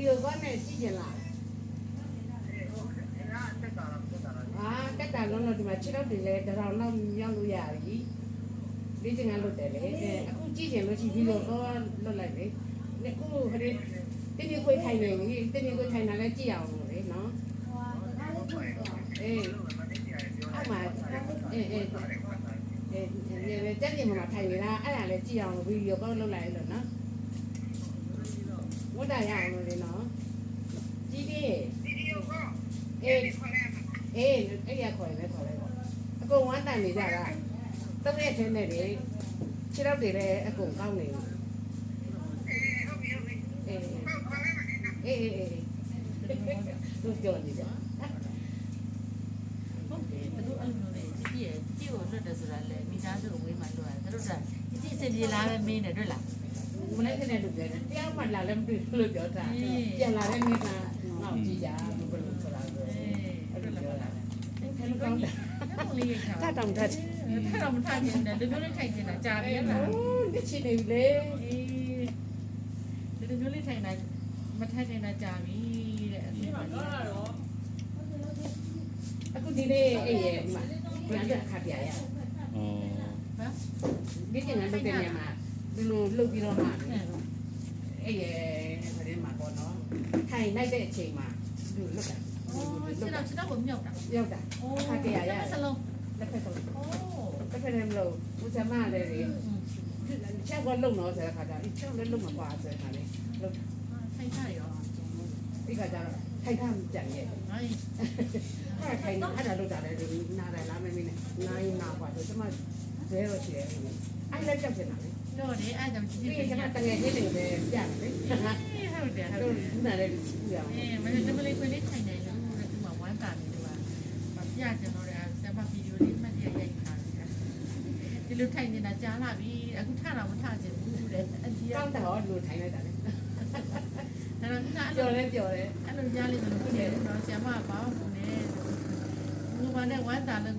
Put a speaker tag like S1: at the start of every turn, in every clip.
S1: ဒီယိုကောနဲ့ကြည့်ကြလားတက်တာလုံးလုံးဒီမှာခြေတော့တွေလဲတရောင်လောက်ရောက်လို့ရပြီလေ့ကျင့်ခန်းလုပ်တယ်လေအခုကြည့်ချင်လို့ရှိပြီးတော့လွတ်လိုက်လေအခုခရီးတင်းကြီးခွေးထိုင်နေပြီတင်းကြီးခွေးထိုင်တာလဲကြည့်အောင်လို့လေနော်အေးအမှအေးတက်နေမှာထိုင်နေတာအဲ့ဒါလဲကြည့်အောင်လို့ဗီဒီယိုကောလုပ်လိုက်လို့နော်ဝတ်တာရအောင်လို့လေနော်ကြည့်ပြီဗီဒီယိုကောအေးအဲ့ရခေါ်လဲခေါ်လိုက်ပါအကုန်ဝမ်းတန်နေကြတာသုံးရက်ချင်းနဲ့လေခြေတော့တွေလည်းအကုန်ကောင်းနေပြီအေးတို့ပြောနေကြ
S2: ဟုတ်တယ်ဘယ်လိုအဲ့လိုလဲကြည့်ကိုလွတ်တယ်ဆိုတာလေမိသားစုဝေးမှလွတ်တယ်တို့ကကြည့်စင်ပြေလာပဲမင်းတယ်တွေ့လား
S1: မနေ့ကလည်းတို့ပြောတယ်တရားမှလာလည်းမတွေ့လို့ပြောတာပြန်လာတဲ့နေ့ကငါ့ကိုကြည့်ကြဘယ်လိုဆိုတာလဲအဲ့လိုပြောတာအဲ့လိုကောင်းတာတောင်တက်
S2: ထပ်တော့မထိုင်နေတယ်ဒီလိုလေးထိုင်နေတာကြာပြီလား
S1: ဒီချီနေပြီလေ
S2: ဒီလိုလေးထိုင်နေမထိုင်နေတာကြာပြီတဲ့အပြင်မှာတော့
S1: အခုဒီနေ့အဲ့ရဲ့ဒီမှာပြန်တဲ့အခါပြရ
S2: ဟမ်
S1: ဒီကျန်တဲ့တဲ့နေမှာဒီလိုလှုပ်ပြီးတော့မှအဲ့ရဲ့ခရင်မှာပေါ့နော်ထိုင်လိုက်တဲ့အချိန်မှာဒီလွတ်တာ
S2: ခြေတော့ကိုမြောက်တာ
S1: ရောက်တာအခါပြရ
S2: စလုံး
S1: လက်ဖက်ဆုံးတစ်ဖက်လည်းမလို့ဦးစမလည်းလေချက်ကောလုံတော့ဆိုတဲ့ခါကျအချက်လည်းလုံမပါဆိုတဲ့ခါလေးလုံ
S2: ထိုင်ထားရော
S1: ဒီကကြတော့ထိုင်ထားကြံရဲ့အဲ့ထိုင်တော့အဲ့ဒါလုတ်တာလည်းဒီနားတယ်လားမင်းနဲ့နိုင်နာပါဆိုကျမဇဲတော့ရှိတယ်အဲ့လည်းကြောက်နေတာလေ
S2: တော့လေအဲ့ကြောင့်ကြည့်
S1: ကြည့်ကျမတကယ်ချင်းတွေပဲပြတယ်လေ
S2: ဟုတ်တယ်ဟုတ်တယ်
S1: ခုနလည်းကြည့်ရအောင်
S2: မင်းတို့မလေးခွေးလေးထိုင်နေလို့ဒီမှာဝမ်းတာနေတယ်ကပြကြတော့တယ်ဆမ်မဗီဒီယိုလေးမှတ်ရရိုက်ထားတယ်ဒီလိုထိုင်နေတာကြားလာပြီအခုထတာမထချင်ဘူးတဲ့အကြီး
S1: ကောင်းတာဟောဒီလိုထိုင်လိုက်တာလေ
S2: အဲ့တော့
S1: ပြောတယ်ပြောတယ်
S2: အဲ့လိုကြားလိမ့်မယ်လို့ဖြစ်တယ်နော်ဆမ်မဘာမှမနဲ့ဘူးဘာနဲ့ဝမ်းတာလို့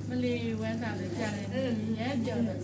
S2: မလေးဝမ်းတာလို့ကြားတယ်ရဲပြောတယ်